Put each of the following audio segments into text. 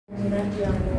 Gracias, amor.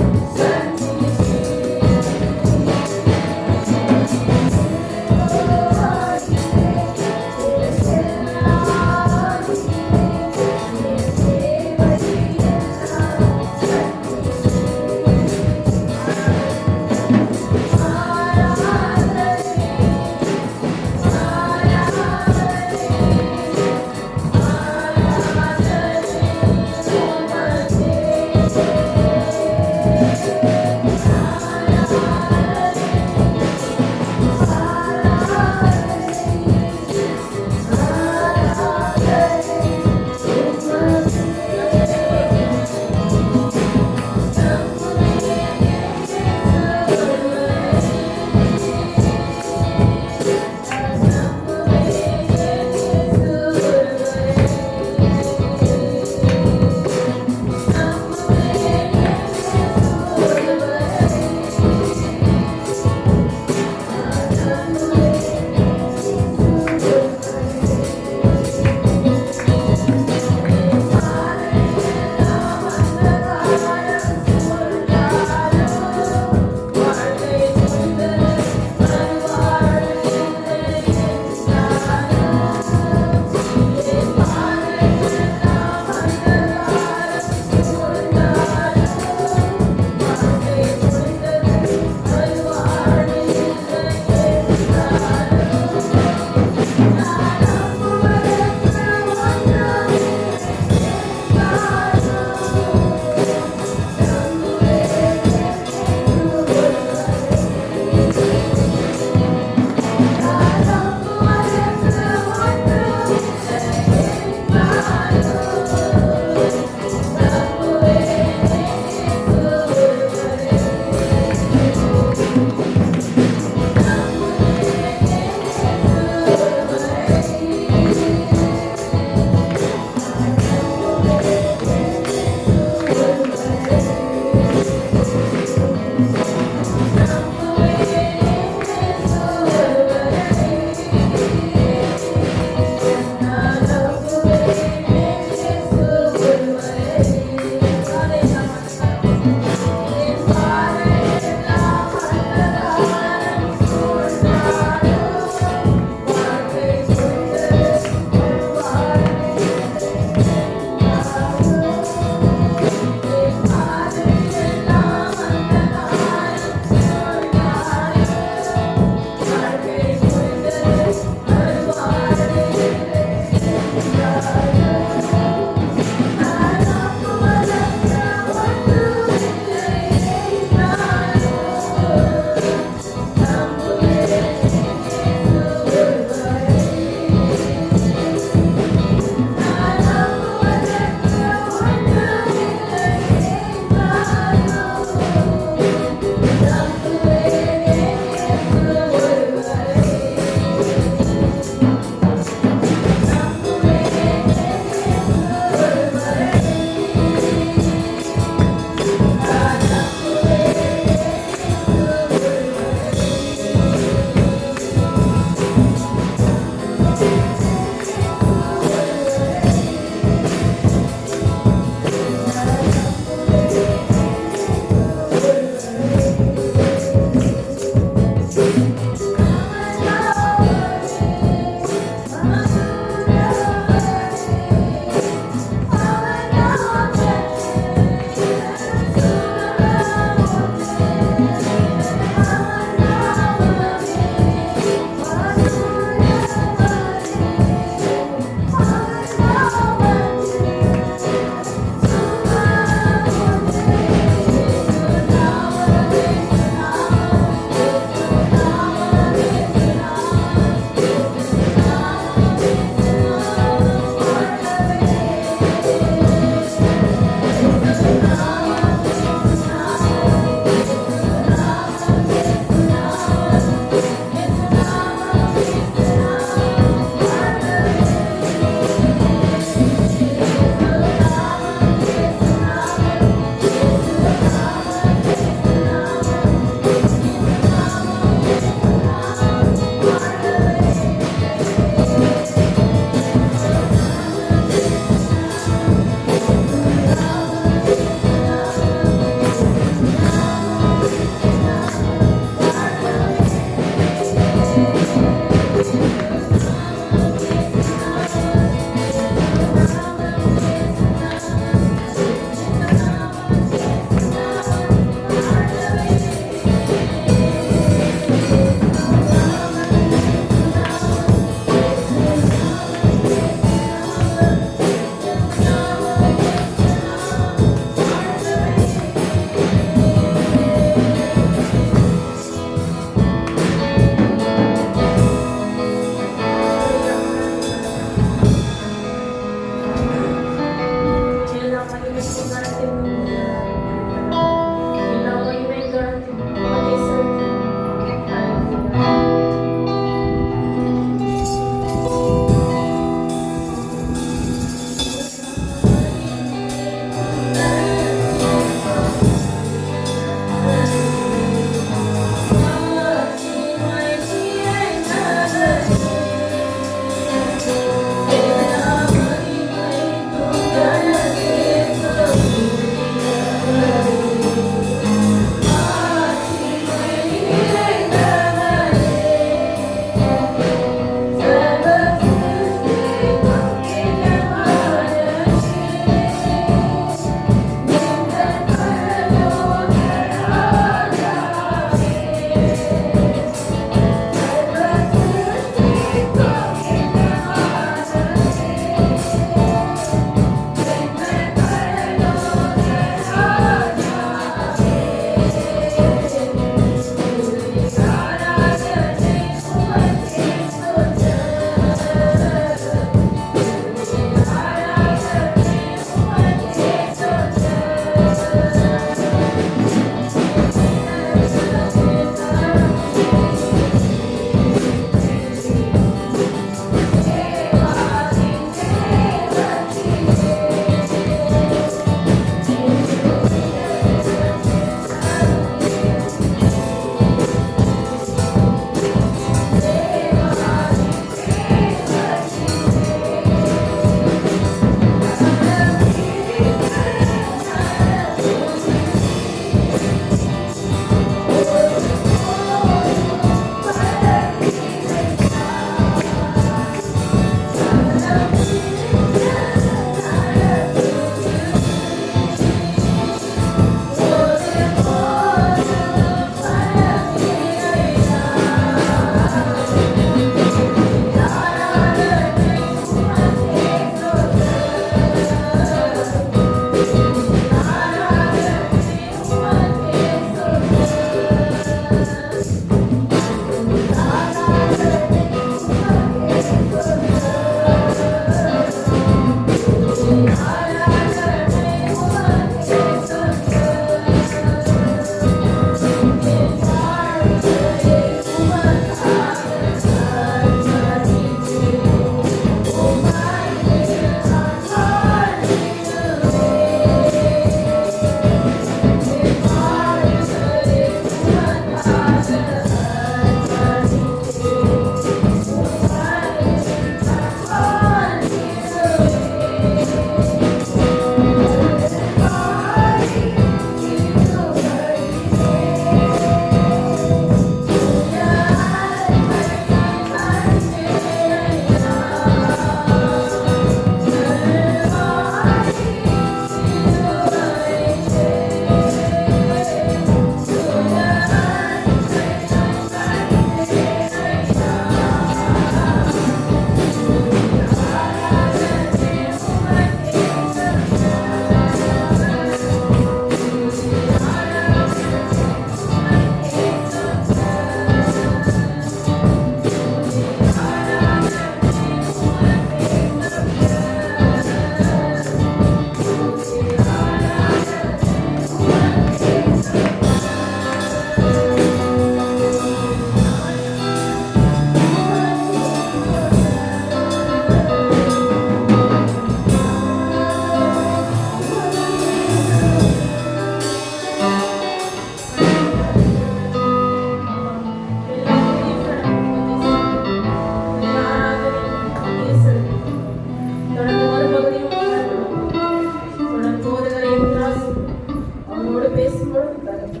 பேசும்பொழுது தகப்பனே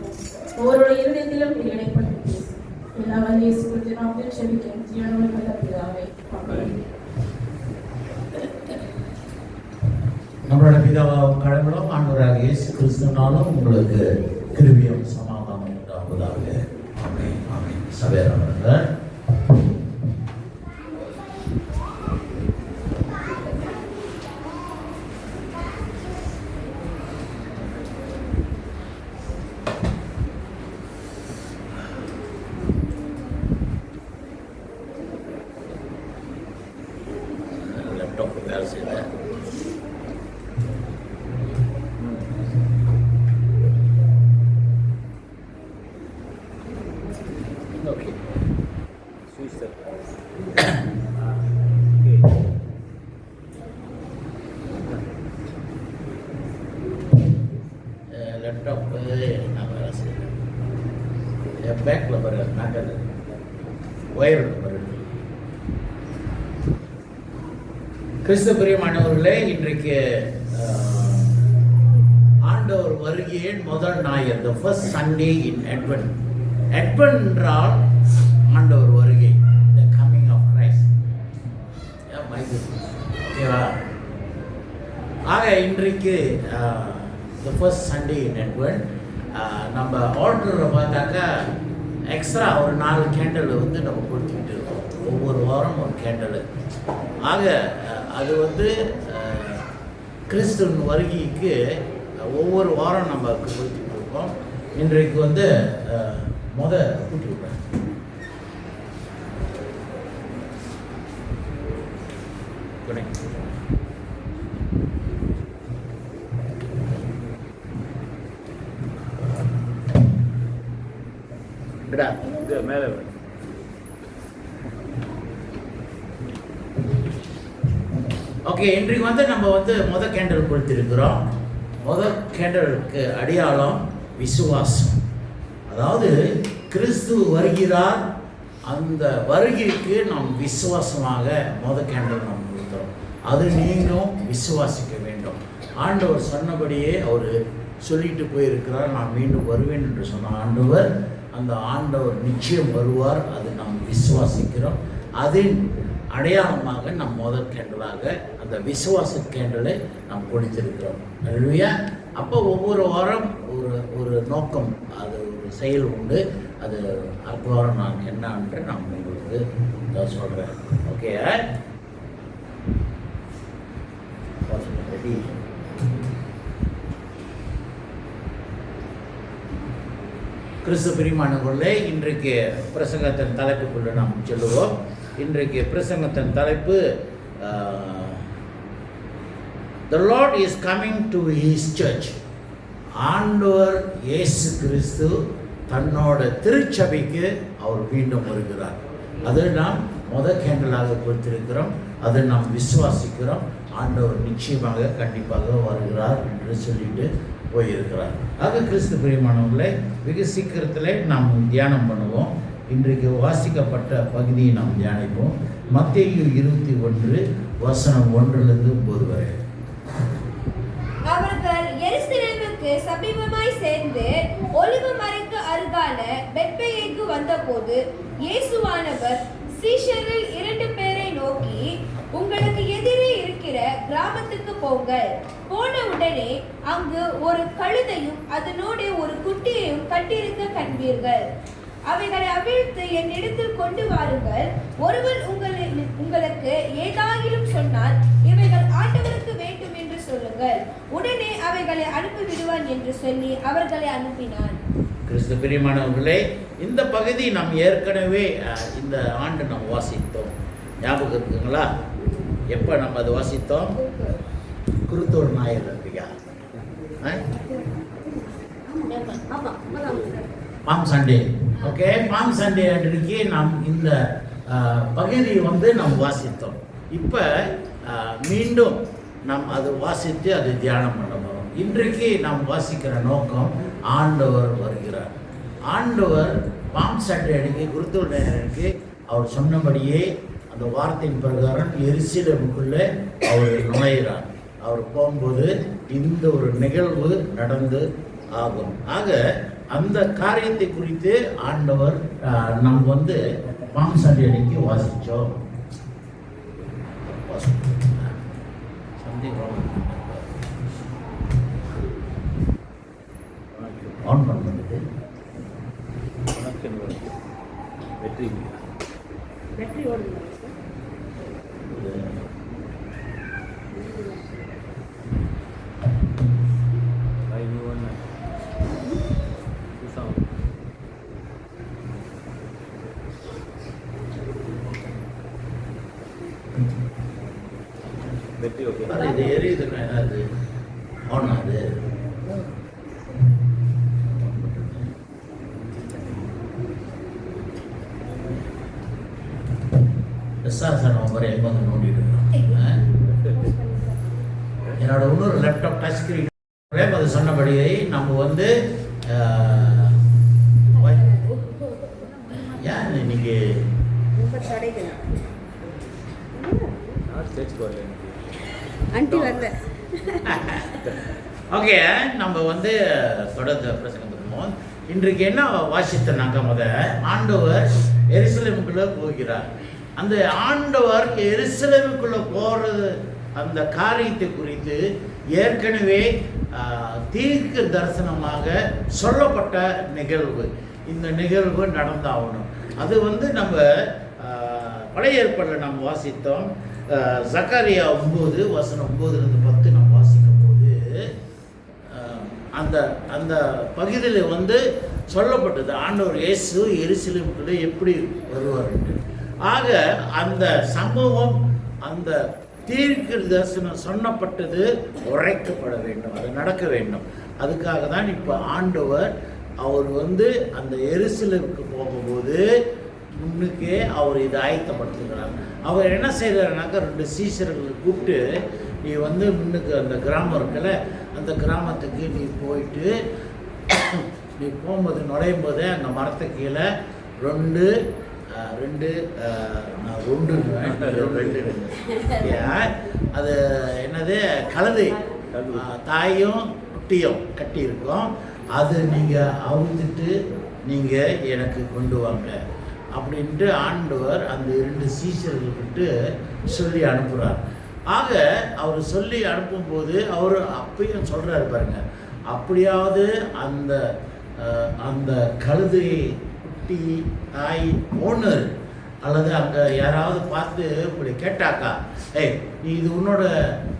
ஒவ்வொருடைய இருதயத்திலும் நீர் இடைப்பட்டு பேசும். எல்லாரும் இயேசு கிறிஸ்து நாமத்தில் செபிக்கிறேன் ஜீவனுள்ள நல்ல பிதாவே. ஆமென். நம்மளோட பிதாவாகவும் கடவுளும் ஆண்டவராகிய இயேசு கிறிஸ்துவினாலும் உங்களுக்கு கிருபையும் சமாதானம் உண்டாவதாக. ஆமென். ஆமென். சபையாரவர்கள் லேப்டாப் வேலை செய்யல. Okay. Switch that. Okay. Laptop நான் வேலை செய்யறேன். பேக்ல பாரு நாட்டது ஒயர் பாரு. கிறிஸ்து பிரியமானவர்களே, இன்றைக்கு ஆண்டவர் வருகையின் முதல் ஞாயிறு, the first Sunday in Advent. Advent என்றால் ஆண்டவர் வருகை, the coming of Christ. ஓகேவா? ஆக இன்றைக்கு the first Sunday in Advent. நம்ம ஆல்டரில் பார்த்தாக்கா எக்ஸ்ட்ரா ஒரு 4 கேண்டல் வந்து நம்ம கொடுத்துக்கிட்டு இருக்கோம். ஒவ்வொரு வாரம் ஒரு கேண்டல். ஆக அது வந்து கிறிஸ்துவின் வருகைக்கு ஒவ்வொரு வாரம் நம்ம கொடுத்துக்கிட்டு இருக்கோம். இன்றைக்கு வந்து கூட்டி விடுறேன். மேலே ஓகே. இன்றைக்கு வந்து நம்ம வந்து கேண்டல் கொடுத்திருக்கிறோம். கேண்டலுக்கு அடையாளம் விசுவாசம். அதாவது கிறிஸ்து வருகிறார், அந்த வருகைக்கு நாம் விசுவாசமாக கேண்டல் நாம் கொடுக்கிறோம். அது நீங்களும் விசுவாசிக்க வேண்டும். ஆண்டவர் சொன்னபடியே அவர் சொல்லிட்டு போயிருக்கிறார், நான் மீண்டும் வருவேன் என்று சொன்ன ஆண்டவர், அந்த ஆண்டவர் நிச்சயம் வருவார். அது நாம் விசுவாசிக்கிறோம். அதன் அடையாளமாக நம் கேண்டலாக அந்த விசுவாச கேண்டலை நாம் கொடுத்திருக்கிறோம். அல்லேலூயா. அப்போ ஒவ்வொரு வாரம் ஒரு நோக்கம், அது ஒரு செயல் உண்டு. அது அடுத்த வாரம் நான் என்னன்று நான் உங்களுக்கு சொல்கிறேன். ஓகே. ரெடி. கிறிஸ்து பிரியமானவர்களே, இன்றைக்கு பிரசங்கத்தின் தலைப்புக்குள்ள நாம் சொல்லுவோம். இன்றைக்கு பிரசங்கத்தின் தலைப்பு The Lord is coming to His church. ஆண்டவர் இயேசு கிறிஸ்து தன்னோட திருச்சபைக்கு அவர் மீண்டும் வருகிறார். அது நாம் கேண்டலாக கொடுத்திருக்கிறோம். அதை நாம் விசுவாசிக்கிறோம். ஆண்டவர் நிச்சயமாக கண்டிப்பாக வருகிறார் என்று சொல்லிட்டு போயிருக்கிறார். ஆக கிறிஸ்து பிரியமானவர்களே, வெகு சீக்கிரத்தில் நாம் தியானம் பண்ணுவோம். இன்றைக்கு வாசிக்கப்பட்ட பகுதியை நாம் தியானிப்போம். மத்தேயு 21 வசனம் 1-9 வரை. அவர்கள் எருசலேமுக்கு சமீபமாய் சேர்ந்து ஒலிவ மலைக்கு அருகான பெத்பகேக்கு வந்தபோது இயேசுவானவர் சீஷரில் 2 பேரை நோக்கி, உங்களுக்கு எதிரே இருக்கிற கிராமத்துக்கு போங்கள். போன உடனே அங்கு ஒரு கழுதையும் அதனோடு ஒரு குட்டியையும் கட்டியிருக்க கண்பீர்கள். அவைகளை அவிழ்த்து என்னிடத்தில் கொண்டு வாருங்கள். ஒருவன் உங்களுக்கு ஏதாயிலும் சொன்னால் இவைகள் ஆண்டவருக்கு வேண்டும் என்று சொல்லுங்கள். உடனே அவைகளை அனுப்பி விடுவான் என்று சொல்லி அவர்களை அனுப்பினான். கிறிஸ்து பிரியமானவர்களே, இந்த பகுதி நாம் ஏற்கனவே இந்த ஆண்டு நாம் வாசித்தோம். ஞாபகம் இருக்குங்களா? எப்போ நம்ம அதை வாசித்தோம்? குருத்தோர் ஞாயிறு இல்லையா? Palm sunday. Okay, palm sunday அன்றைக்கு நாம் இந்த பகுதியை வந்து நாம் வாசித்தோம். இப்போ மீண்டும் நாம் அதை வாசித்து அதை தியானம் பண்ண போகிறோம். இன்றைக்கு நாம் வாசிக்கிற நோக்கம், ஆண்டவர் வருகிறார். ஆண்டவர் பாம் சண்டே அன்றைக்கு குருத்தோர் ஞாயிறு அவர் சொன்னபடியே அந்த வார்த்தையின் பிரகாரம் எருசலேமுக்குள்ளே அவர் நுழைகிறார். அவர் போகும்போது இந்த ஒரு நிகழ்வு நடந்து ஆகும். ஆக அந்த காரியத்தை குறித்து ஆண்டவர் நம்ம வந்து பாம் சண்டே அன்னைக்கு வாசித்தோம். ஆன் பண்ணுறது வெற்றி ஓடுங்க இது எரியுதுன்னா என்னது ஆன் ஆகுது. என்னோட இன்னொரு லேப்டாப் டச் ஸ்கிரீன் அது சொன்னபடியே நம்ம வந்து ஏன் இன்னைக்கு ஓகே, நம்ம வந்து தொடர்ந்து பிரசங்கம் பண்ணுவோம். இன்றைக்கு என்ன வாசித்தனாக்க ஆண்டவர் எருசலேமுக்குள்ள போகிறார். அந்த ஆண்டவர் எருசலேமுக்குள்ள போறது அந்த காரியத்தை குறித்து ஏற்கனவே தீர்க்க தரிசனமாக சொல்லப்பட்ட நிகழ்வு. இந்த நிகழ்வு நடந்தாகணும். அது வந்து நம்ம பழைய ஏற்பாட்டில் நம்ம வாசித்தோம். சக்கரியா 9 வசனம் 9-10 நம்ம வாசிக்கும் போது அந்த அந்த பகுதியில் வந்து சொல்லப்பட்டது ஆண்டவர் இயேசு எருசலேமுக்குள்ளே எப்படி வருவார் என்று. ஆக அந்த சம்பவம், அந்த தீர்க்க தரிசனம் சொன்னப்பட்டது உரைக்கப்பட வேண்டும், அது நடக்க வேண்டும். அதுக்காக தான் இப்போ ஆண்டவர் அவர் வந்து அந்த எருசலேமுக்கு போகும்போது முன்னுக்கே அவர் இதை ஆயத்தப்படுத்துகிறார். அவர் என்ன செய்கிறாருனாக்கா 2 சீஷர்களை கூப்பிட்டு, நீ வந்து முன்னுக்கு அந்த கிராமம் இருக்குல்ல, அந்த கிராமத்துக்கு நீ போயிட்டு நீ போகும்போது நுழையும் போதே அந்த மரத்து கீழே ரெண்டு அது என்னது கழுதை தாயும் குட்டியும் கட்டி இருக்கும். அது நீங்கள் அவுத்துட்டு நீங்கள் எனக்கு கொண்டு வாங்க அப்படின்ட்டு ஆண்டவர் அந்த 2 சீஷர்களுக்கிட்டு சொல்லி அனுப்புகிறார். ஆக அவர் சொல்லி அனுப்பும்போது அவர் அப்பயும் சொல்கிறாரு பாருங்க, அப்படியாவது அந்த அந்த கழுதை குட்டி தாய் ஓனர் அல்லது அங்கே யாராவது பார்த்து இப்படி கேட்டாக்கா, ஏய் நீ இது உன்னோட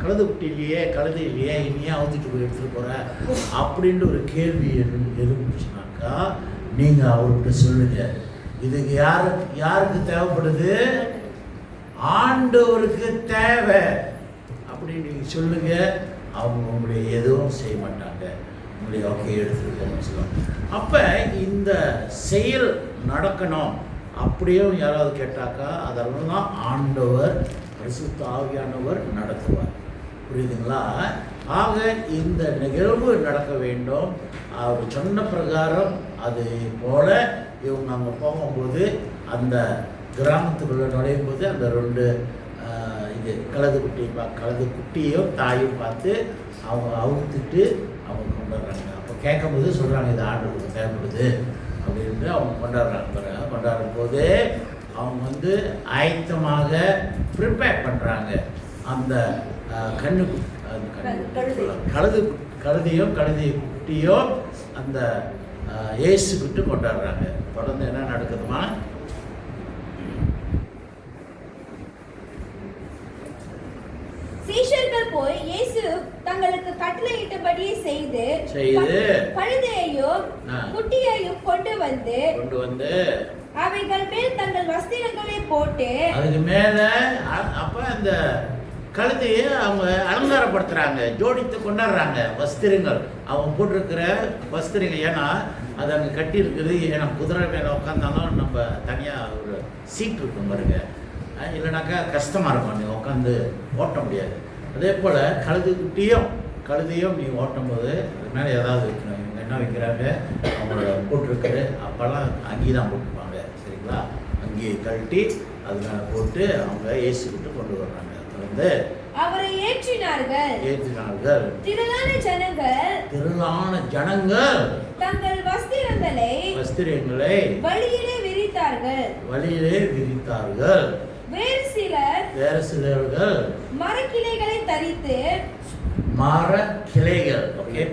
கழுதை குட்டி இல்லையே, கழுதை இல்லையே, இனியே அவுத்துட்டு போய் எடுத்துகிட்டு போகிற அப்படின்ட்டு ஒரு கேள்வி எழுப்புச்சுனாக்கா நீங்கள் அவர்கிட்ட சொல்லுங்கள், இதுக்கு யாருக்கு தேவைப்படுது? ஆண்டவருக்கு தேவை அப்படின்னு நீங்கள் சொல்லுங்க. அவங்க உங்களை எதுவும் செய்ய மாட்டாங்க, உங்களை ஓகே எடுத்துருக்கோம்னு சொல்லுவாங்க. அப்போ இந்த செயல் நடக்கணும். அப்படியே யாராவது கேட்டாக்கா அதெல்லாம் தான் ஆண்டவர் பரிசுத்த ஆவியானவர் நடத்துவார். புரியுதுங்களா? ஆக இந்த நிகழ்வு நடக்க வேண்டும். அவர் சொன்ன பிரகாரம் அது போல இவங்க அங்கே போகும்போது அந்த கிராமத்துக்குள்ளே நுழையும் போது அந்த 2 இது கழுது குட்டியும் தாயும் பார்த்து அவங்க அவுத்துட்டு அவங்க கொண்டாடுறாங்க. அப்போ கேட்கும்போது சொல்கிறாங்க, இது ஆண்டவருக்கு தேவைப்படுது அப்படின்ட்டு அவங்க கொண்டாடுறாங்க. கொண்டாடும் போது அவங்க வந்து ஆயத்தமாக ப்ரிப்பேர் பண்ணுறாங்க. அந்த கழுதையும் குட்டியும் அந்த இயேசு விட்டு கொண்டாடுறாங்க. தொடர்ந்து என்ன நடக்குதுமா? சீஷர்கள் போய் இயேசு தங்களுக்கு கட்டளையிட்டபடியே செய்து கழுதையையும் குட்டியையும் கொண்டு வந்து அவைகள் மேல் தங்கள் வஸ்திரங்களை போட்டு அதுக்கு மேல அப்ப அந்த கழுதையை அவங்க அலங்காரப்படுத்துறாங்க, ஜோடித்து கொண்டாடுறாங்க. வஸ்திரங்கள் அவங்க போட்டிருக்கிற வஸ்திரங்கள், ஏன்னா அது அங்கே கட்டி இருக்குது. ஏன்னா குதிரை மேலே உட்காந்தாலும் நம்ம தனியாக ஒரு சீட் இருக்கும் பாருங்க, இல்லைனாக்கா கஷ்டமாக இருக்கும், நீங்கள் உட்காந்து ஓட்ட முடியாது. அதே போல் கழுதையும் நீ ஓட்டும் போது அது மேலே ஏதாவது வைக்கணும். இவங்க என்ன வைக்கிறாங்க, அவங்களோட போட்டிருக்குது அப்போல்லாம் அங்கி தான் போட்டுப்பாங்க, சரிங்களா? அங்கேயே கழட்டி அது மேலே போட்டு அவங்க ஏசி விட்டு கொண்டு வர்றாங்க. வந்து அவரை ஏற்றினார்கள். திரளான ஜனங்கள் தங்கள் வஸ்திரங்களை வழியிலே விரித்தார்கள். வேறு சிலர்கள் மரக்கிளைகளை தரித்து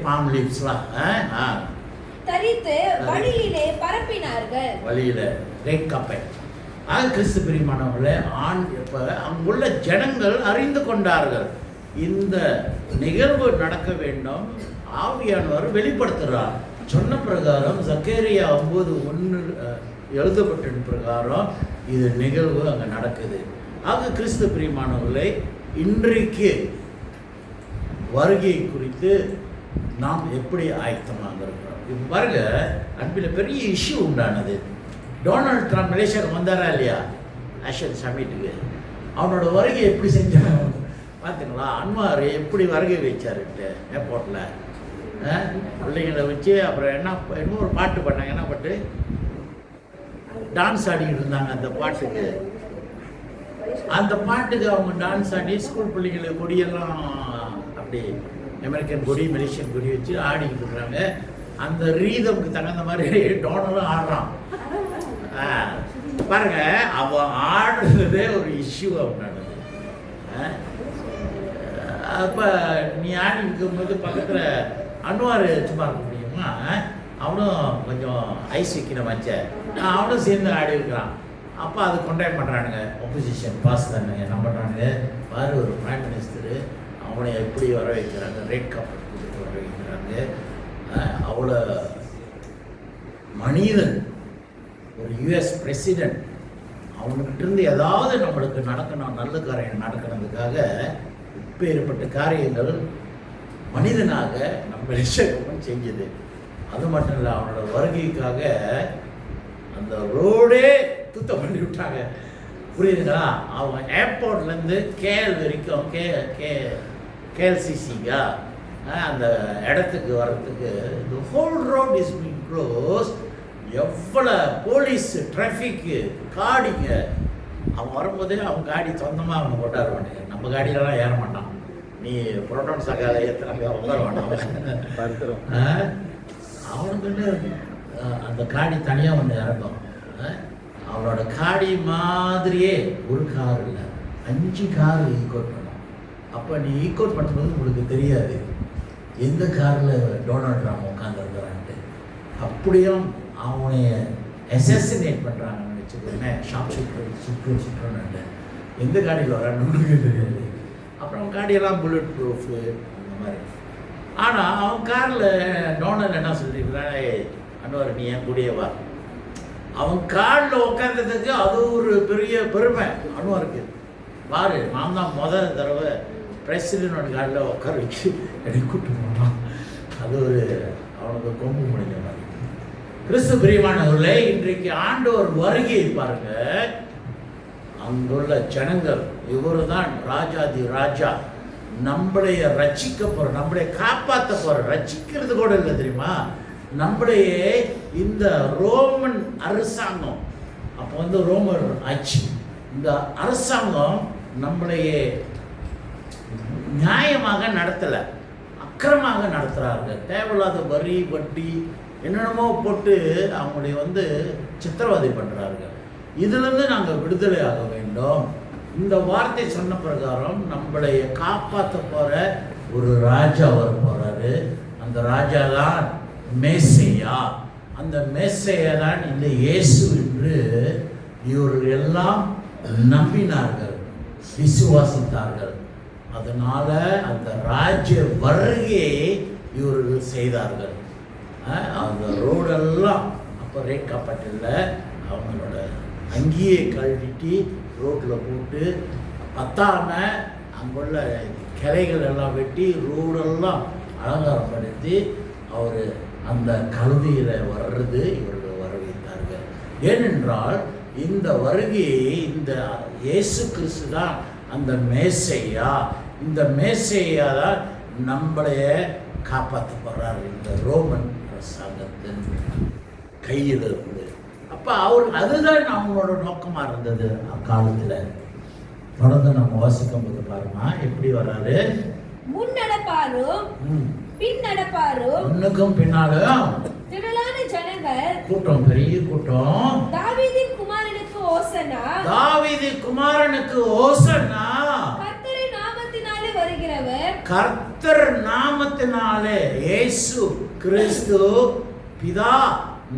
பாம் லீவ்ஸ்லாம் தரித்து வழியிலே பரப்பினார்கள். Red carpet. கிறிஸ்து பிரியமானவர்களே, அங்குள்ள ஜனங்கள் அறிந்து கொண்டார்கள் இந்த நிகழ்வு நடக்க வேண்டும். ஆவியானவர் வெளிப்படுத்துகிறார். சொன்ன பிரகாரம் சக்கேரியா 9:1 எழுதப்பட்ட பிரகாரம் இது நிகழ்வு அங்கே நடக்குது. கிறிஸ்து பிரியமானவர்களே, இன்றைக்கு வருகை குறித்து நாம் எப்படி ஆயத்தமாக இருக்கிறோம்? இப்போ பாருங்க, அன்பில் பெரிய இஷ்யூ உண்டானது. டொனால்ட் ட்ரம்ப் மலேசியாவுக்கு வந்தாரா இல்லையா? ஆஷியன் சமிட்டுக்கு அவனோட வருகை எப்படி செஞ்சாங்க பார்த்தீங்களா? அன்வார் எப்படி வருகை வச்சாருட்டு ஏர்போர்ட்டில் பிள்ளைங்களை வச்சு. அப்புறம் என்னமோ ஒரு பாட்டு பண்ணாங்க. என்ன பாட்டு? டான்ஸ் ஆடிக்கிட்டு இருந்தாங்க அந்த பாட்டுக்கு. அந்த பாட்டுக்கு அவங்க டான்ஸ் ஆடி ஸ்கூல் பிள்ளைங்களை கொடியெல்லாம் அப்படி அமெரிக்கன் கொடி மலேசியன் கொடி வச்சு ஆடிக்கிட்டு இருக்கிறாங்க. அந்த ரீதமுக்கு தகுந்த மாதிரி டொனால்டும் ஆடுறான். பாருங்க, அவன் ஆடுறதே ஒரு இஷ்யூ அவனானது. அப்போ நீ ஆடி இருக்கும்போது பக்கத்தில் அன்வார் சும்மா இருக்க முடியுமா? அவனும் கொஞ்சம் ஐஸ் வைக்கிற வச்ச அவனும் சேர்ந்து ஆடி இருக்கிறான். அப்போ அது கொண்டாட் பண்ணுறானுங்க. ஒப்போசிஷன் பாஸ் தானே என்ன பண்ணுறானுங்க பாரு, ஒரு பிரைம் மினிஸ்டரு அவனை எப்படி வர வைக்கிறாங்க, ரெட் கார்பெட் கொடுத்து வர வைக்கிறாங்க. அவ்வளோ மனிதன், ஒரு யுஎஸ் பிரசிடென்ட், அவனுக்கிட்ட இருந்து ஏதாவது நம்மளுக்கு நடக்கணும், நல்ல காரியம் நடக்கணுன்றதுக்காக இப்பேற்பட்ட காரியங்கள் மனிதனாக நம்ம ரிஷபம் செஞ்சது. அது மட்டும் இல்லை, அவனோட வருகைக்காக அந்த ரோடே சுத்தம் பண்ணி விட்டாங்க. புரியுதுங்களா? அவங்க ஏர்போர்ட்லேருந்து கேஎல் வரைக்கும் கேஎல்சிசிக்கா அந்த இடத்துக்கு வர்றதுக்கு the whole road is being closed. எவ்வளோ போலீஸ் டிராஃபிக்கு காடிங்க. அவன் வரும்போதே அவன் காடி சொந்தமாக அவங்க கொண்டாடுவானுங்க. நம்ம காடியிலலாம் ஏற மாட்டான். நீ புரோட்டான் சகால ஏற்றுறாங்க உட்கார வேண்டாம். அவனுக்குன்னு அந்த காடி தனியாக ஒன்று இறங்கும். அவனோட காடி மாதிரியே ஒரு கார் இல்லை, 5 கார் ஈக்கோட் பண்ணும். அப்போ நீ ஈக்கோட் பண்ணுறது உங்களுக்கு தெரியாது எந்த காரில் டொனால்ட் ட்ரம்ப் உட்காந்துருக்கிறான்ட்டு. அப்படியும் அவனை அசாசினேட் பண்ணுறாங்கன்னு வச்சுக்கோங்க. ஷாப் சுற்றுன்னு எந்த காடியில் வரான்னு தெரியாது. அப்புறம் காடியெல்லாம் புல்லட் ப்ரூஃபு அந்த மாதிரி. ஆனால் அவன் காரில் டொனால்ட் என்ன சொல்லியிருக்கிறான், அன்வார் நீ என் கூடயே வா. அவன் காரில் உட்காந்ததுக்கு அது ஒரு பெரிய பெருமை அன்வாருக்கு. பாரு, நான் தான் தடவை பிரசிடென்ட் காலில் உட்கார வச்சு என்னை கூட்டு போனான். அது ஒரு அவனுக்கு கொம்பு முடிஞ்ச மாதிரி. கிறிஸ்து பிரியமானவர்களே, இன்றைக்கு ஆண்டவர் வருகை பாருங்க. அங்குள்ள ஜனங்கள், இவரு தான் ராஜாதி ராஜா, நம்மளைய ரட்சிக்க போற, நம்மளைய காப்பாற்ற போற. ரட்சிக்கிறது கூட இல்லை தெரியுமா, நம்மளையே இந்த ரோமன் அரசாங்கம், அப்போ ரோமர் ஆட்சி, இந்த அரசாங்கம் நம்மளையே நியாயமாக நடத்தலை, அக்கிரமாக நடத்துகிறார்கள். தேவையில்லாத வரி வட்டி என்னென்னமோ போட்டு அவங்களுடைய சித்திரவதை பண்ணுறார்கள். இதிலிருந்து நாங்கள் விடுதலை ஆக வேண்டும். இந்த வார்த்தை சொன்ன பிரகாரம் நம்மளைய காப்பாற்ற போகிற ஒரு ராஜா வர போகிறாரு. அந்த ராஜா தான் மேசையா. அந்த மேசையா தான் இந்த இயேசு என்று இவர்கள் எல்லாம் நம்பினார்கள், விசுவாசித்தார்கள். அதனால அந்த ராஜ்ய வருகையை இவர்கள் செய்தார்கள். அந்த ரோடெல்லாம் அப்போ ரேட் காப்பாற்றில் அவங்களோட அங்கேயே கழட்டி ரோட்டில் போட்டு பத்தாம அங்குள்ள கிளைகள் எல்லாம் வெட்டி ரோடெல்லாம் அலங்காரப்படுத்தி அவர் அந்த கழுதியில் வர்றது இவர்கள் வரவேற்றார்கள். ஏனென்றால் இந்த வருகையை இந்த இயேசு கிறிஸ்து தான் அந்த மேசையா. இந்த மேசையா தான் நம்மளைய காப்பாற்ற போகிறார் இந்த ரோமன் அரசாங்கத்தின் கையில் இருந்து. அப்போ அவர் அதுதான் அவங்களோட நோக்கமாக இருந்தது அக்காலத்தில். தொடர்ந்து நம்ம வாசிக்கும் போது பாருமா எப்படி வர்றாரு. முன் நடப்பாரும் பின் நடப்பாரும் முன்னுக்கும் பின்னாலும் திரளான ஜனங்கள் கூட்டம், பெரிய கூட்டம். தாவீதின் குமாரனுக்கு ஓசன்னா, தாவீதின் குமாரனுக்கு ஓசன்னா, கர்த்தரின் நாமத்தினாலே வருகிறவர், கர்த்தர் நாமத்தினாலே இயேசு கிறிஸ்து பிதா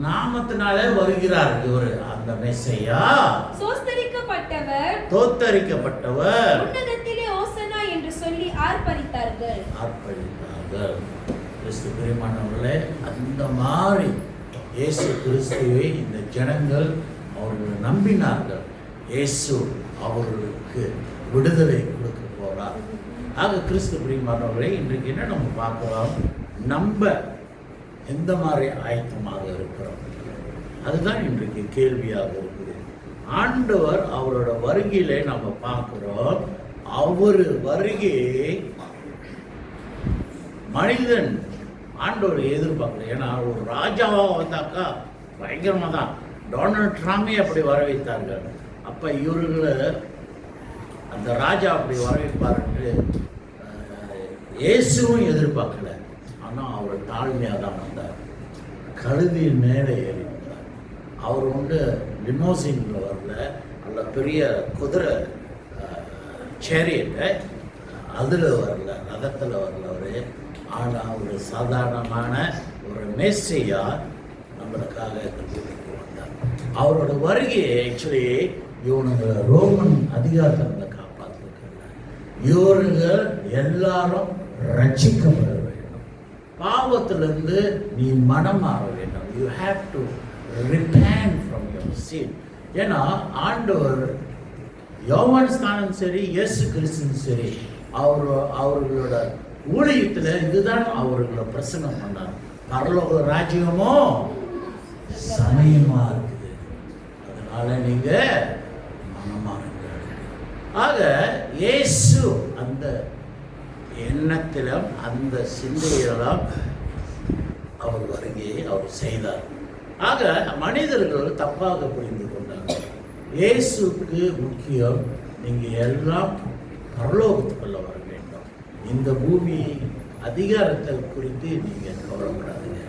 நாமத்தினாலே வருகிறார். இவர் அந்த மெஸ்ஸையா, சோஸ்தரிக்கப்பட்டவர், தோத்தரிக்கப்பட்டவர், உன்னதத்திலே ஓசன்னா என்று சொல்லி ஆர்ப்பரித்தார்கள். கிறிஸ்து பிரியமானவர்களே, அந்த மாதிரி இயேசு கிறிஸ்துவை இந்த ஜனங்கள் அவர்கள் நம்பினார்கள். இயேசு அவர்களுக்கு விடுதலை கொடுக்க போறார். ஆக கிறிஸ்து பிரியமானவர்களே, இன்றைக்கு என்ன நம்ம பார்க்கலாம், நம்ம எந்த மாதிரி ஆயத்தமாக இருக்கிறோம், அதுதான் இன்றைக்கு கேள்வியாக இருக்குது. ஆண்டவர் அவரோட வருகையிலே நம்ம பார்க்கிறோம். அவர் வருகை மனிதன் ஆண்டவர் எதிர்பார்க்கல. ஏன்னா ஒரு ராஜாவாக வந்தாக்கா பயங்கரமாக தான். டொனால்ட் ட்ரம்பே அப்படி வரவைத்தார்கள். அப்போ இவர்களை அந்த ராஜா அப்படி வரவைப்பார் என்று இயேசுவும் எதிர்பார்க்கல. ஆனால் அவர் தாழ்மையாக தான் வந்தார். கழுதியின் மேலே ஏறி வந்தார். அவர் லிமோசினில் வரல, நல்ல பெரிய குதிரை சேரியட்டை அதில் வரல, ரதத்தில் வரல அவர். ஆனால் ஒரு சாதாரணமான ஒரு மேசையா நம்மளுக்காக கல்விக்கு வந்தார். அவரோட வருகையை ஆக்சுவலி இவனுங்க ரோமன் அதிகாரத்தில் காப்பாற்றிருக்காங்க. இவர்கள் எல்லாரும் ரட்சிக்கப்பட வேண்டும். பாவத்திலிருந்து நீ மனம் மாற வேண்டும். You have to repent from your sin. ஏன்னா ஆண்டவர் யோவான் ஸ்நானம் சரி, இயேசு கிறிஸ்துவும் சரி, அவர்களோட ஊழியத்தில் இதுதான் அவர்களை பிரசங்கம் பண்ணார். பரலோக ராஜ்யமோ சமயமா இருக்குது, அதனால நீங்க மனமாறுங்கள். ஆக இயேசு அந்த எண்ணத்திலும் அந்த சிந்தையிலும் அவர் வருகையை அவர் செய்தார். ஆக மனிதர்கள் தப்பாக புரிந்து கொண்டாங்க. இயேசுக்கு முக்கியம், நீங்க எல்லாம் பரலோகத்துக்குள்ள வர வேண்டும். இந்த பூமி அதிகாரத்தை குறித்து நீங்க கவலைப்படாதீங்க.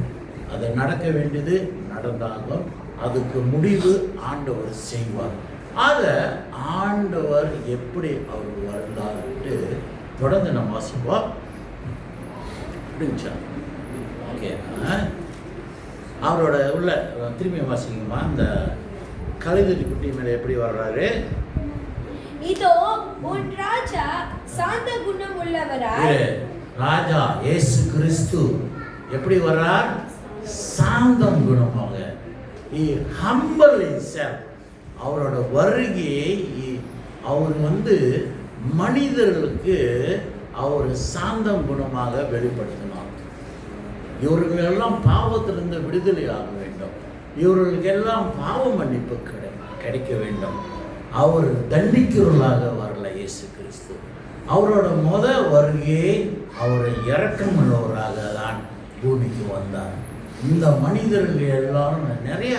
அது நடக்க வேண்டியது நடந்தாலும் அதுக்கு முடிவு ஆண்டவர் செய்வார். ஆக ஆண்டவர் எப்படி அவர் வந்தார்ட்டு தொடர்ந்து நம்ம வாசிப்போம். புரிஞ்சா? ஓகே, அவரோட உள்ள திரும்பி வாசிக்குமா, அந்த கழுதை குட்டி மேலே எப்படி வர்றாரு. இதோ உன் ராஜா சாந்த குணம் உள்ளவராய். ராஜா இயேசு கிறிஸ்து எப்படி வர்றார்? சாந்தம் குணமாக. He humble himself. அவரோட வருகையை அவர் மனிதர்களுக்கு அவர் சாந்தம் குணமாக வெளிப்படுத்தினார். இவர்களெல்லாம் பாவத்திலிருந்து விடுதலை ஆக வேண்டும். இவர்களுக்கெல்லாம் பாவ மன்னிப்பு கிடைக்க வேண்டும். அவர் தண்டிக்கிறவர்களாக வரல இயேசு கிறிஸ்து. அவரோட வருகையை அவர் இரக்கம் உள்ளவராக தான் பூமிக்கு வந்தார். இந்த மனிதர்கள் எல்லாரும் நிறைய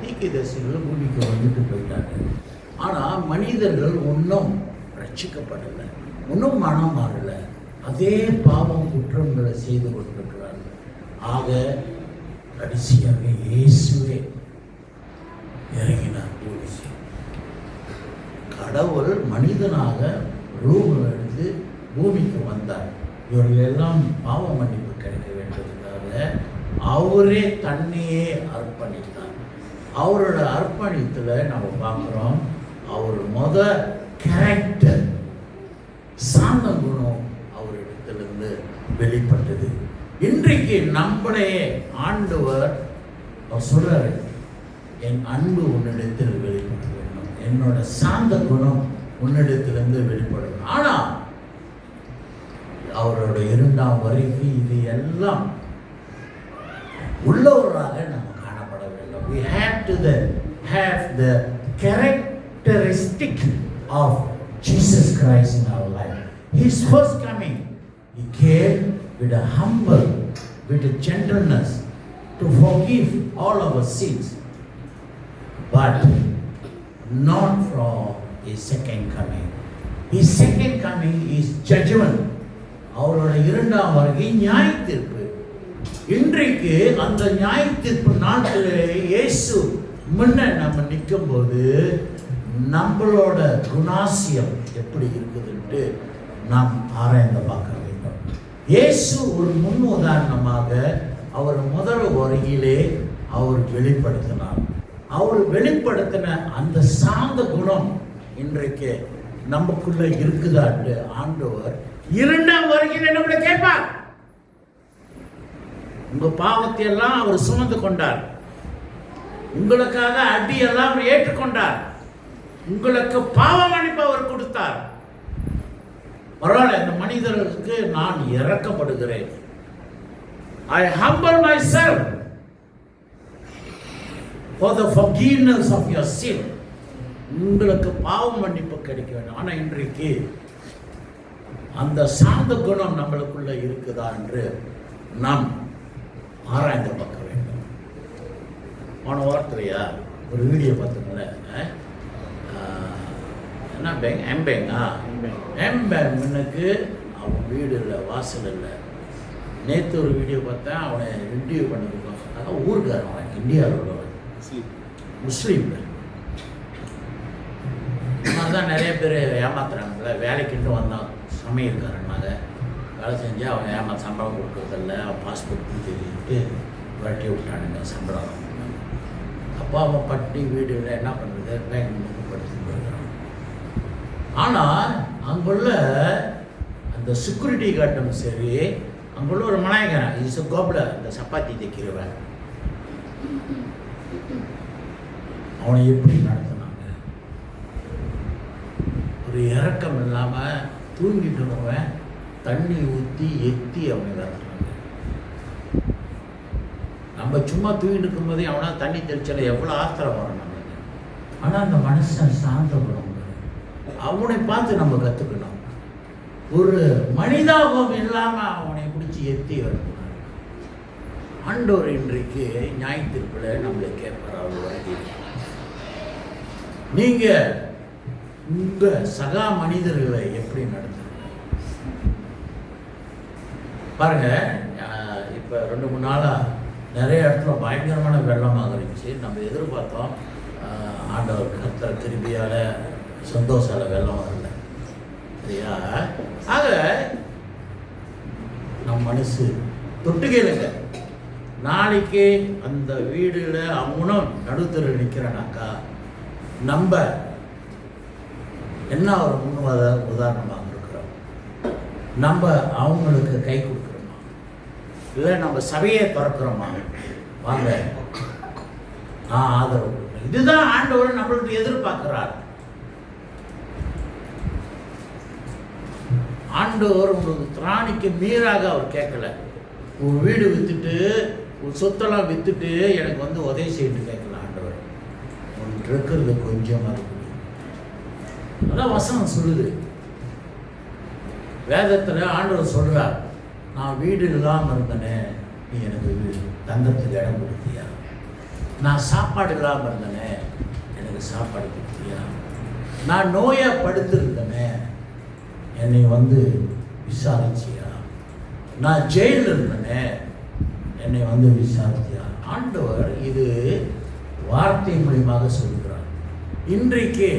தீர்க்கதரிசிகள் பூமிக்கு வந்துட்டு போயிட்டாங்க. ஆனால் மனிதர்கள் இன்னும் ரட்சிக்கப்படலை, இன்னும் மனம் மாறல, அதே பாவம் குற்றங்களை செய்து கொண்டிருக்கிறார்கள். ஆக கடைசியாக இயேசுவே இறங்கினார் பூமிக்கு. கடவுள் மனிதனாக ரூபம் எடுத்து பூமிக்கு வந்தார். இவர்கள் எல்லாம் பாவ மன்னிப்பு கிடைக்க வேண்டியதுக்காக அவரே தன்னையே அர்ப்பணித்தார். அவரோட அர்ப்பணித்துல நம்ம பார்க்குறோம், அவர் கேரக்டர் சாந்த குணம் அவரிடத்திலிருந்து வெளிப்பட்டது. இன்றைக்கு நம்முடைய ஆண்டவர் சொல்றாரு, என் அன்பு உன்னிடத்தில் வெளிப்பட வேண்டும், என்னோட சாந்த குணம் உன்னிடத்திலிருந்து வெளிப்படும். ஆனால் அவரோட 2ஆம் வருகை இது எல்லாம் உள்ளவராக நம்ம காணப்பட வேண்டும். We have to have the characteristic of Jesus Christ in our life. His first coming, he came with a humble, with a gentleness to forgive all our sins, but not His second coming. His second coming is judgment. அவரோட இரண்டாம் வருகை நியாயத்தீர்ப்பு. இன்றைக்கு அந்த நியாயத்தீர்ப்பு நாட்களிலே இயேசு முன்ன நம்ம நிற்கும்போது நம்மளோட குணாசியம் எப்படி இருக்குதுன்ட்டு நாம் ஆராய்ந்து பார்க்க வேண்டும். இயேசு ஒரு முன் உதாரணமாக அவர் முதல் வருகையிலே அவர் வெளிப்படுத்தினார். அவர் வெளிப்படுத்தின அந்த சாந்த குணம் இன்றைக்கு நமக்குள்ள இருக்குதாட்டு ஆண்டவர் இரண்டாம் வருகையில் நம்மளை கேட்பார். உங்க பாவத்தை எல்லாம் அவர் சுமந்து கொண்டார். உங்களுக்காக அடியெல்லாம் அவர் ஏற்றுக்கொண்டார். உங்களுக்கு பாவ மன்னிப்பு அவர் கொடுத்தார். பரவாயில்ல, இந்த மனிதர்களுக்கு நான் இறக்கப்படுகிறேன். I humble myself for the forgiveness of your sin. உங்களுக்கு பாவ மன்னிப்பு கிடைக்க வேண்டும். ஆனால் இன்றைக்கு அந்த சாந்த குணம் நம்மளுக்குள்ள இருக்குதா என்று நாம் ஆராய்ந்து பார்க்க வேண்டும். போன வாரத்திலையா ஒரு வீடியோ பார்த்தோம்ல, என்ன பேங்க் எம்பேங்க்கு அவன் வீடு இல்லை, வாசல் இல்லை. நேற்று ஒரு வீடியோ பார்த்தேன், அவனை இன்டர்வியூ பண்ணிருக்கான். அதான் ஊருக்காரன், அவன் இந்தியாவில் உள்ளவன், முஸ்லீம். அதுதான் நிறைய பேர் ஏமாத்துறாங்கல்ல. வேலைக்குன்ட்டு வந்தான், சமையல்காரனாக வேலை செஞ்சு அவன் சம்பளம் கொடுக்குறதில்ல, அவன் பாஸ்போர்ட் தெரிஞ்சுட்டு விரட்டி விட்டானுங்க சம்பளம். அப்போ அவன் பட்டி வீடு இல்லை, என்ன பண்ணுறது, பேங்க் படுத்து போயிருக்கிறான். ஆனால் அங்குள்ள அந்த செக்யூரிட்டி கார்டும் சரி, அங்குள்ள ஒரு மலாய்க்காரன் இசு கோப்பில் இந்த சப்பாத்தி தைக்கிறவன், அவனை எப்படி நடத்தினாங்க? ஒரு இறக்கம் இல்லாமல் தூங்கிட்டுருவன் தண்ணி ஊற்றி எத்தி அவனை நடத்துனாங்க. நம்ம சும்மா தூங்கிட்டு இருக்கும்போதே அவனா தண்ணி தெளிச்சால எவ்வளோ ஆத்திரம் வரும் நம்மளுக்கு. ஆனால் அந்த மனுஷன் சாந்தப்படும், அவனை பார்த்து நம்ம கற்றுக்கணும். ஒரு மனிதாபம் இல்லாமல் அவனை பிடிச்சி எத்தி வரணும். ஆண்டவர் இன்றைக்கு நியாயத்தீர்ப்பில் நம்மளை கேட்பார். அவர் வருகையில் நீங்கள் உங்கள் சகா மனிதர்களை எப்படி நடத்துறீங்க பாருங்க. இப்போ 2-3 நாளாக நிறைய இடத்துல பயங்கரமான வெள்ளமாக இருந்துச்சு. நம்ம எதிர்பார்த்தோம் ஆண்டவர் கர்த்தர் கிருபையால் சந்தோஷால வெள்ளம் வரல, சரியா? ஆக நம் மனசு தொட்டு கேளுங்க. நாளைக்கு அந்த வீடுல அவனும் நடுத்தர நிற்கிறானாக்கா நம்ம என்ன ஒரு உதாரணமாக இருக்கிறோம்? நம்ம அவங்களுக்கு கை கொடுக்குறோமா, இல்லை நம்ம சபையை திறக்கிறோமா? வாங்க, நான் ஆதரவு. இதுதான் ஆண்டவர் நம்மளுக்கு எதிர்பார்க்கிறார். ஆண்டவர் உங்களுக்கு திராணிக்கு மீறாக அவர் கேட்கல. உன் வீடு விற்றுட்டு உன் சொத்தெல்லாம் விற்றுட்டு எனக்கு வந்து உதவி செய்யிட்டு கேட்கல ஆண்டவர். உனக்கு இருக்கிறது கொஞ்சமாக இருக்குது. அதான் வசனம் சொல்லுது. வேதத்தில் ஆண்டவர் சொல்கிறார், நான் வீடு இல்லாமல் இருந்தேனே, நீ எனக்கு தங்கத்துக்கு இடம் கொடுத்தியா? நான் சாப்பாடு இல்லாமல் இருந்தேனே, எனக்கு சாப்பாடு கொடுத்தியா? நான் நோயாக படுத்திருந்தேனே, என்னை வந்து விசாரிச்சியா? நான் ஜெயிலில் இருந்தேனே, என்னை வந்து விசாரிச்சியா? ஆண்டவர் இது வார்த்தை மூலியமாக சொல்கிறார். இன்றைக்கு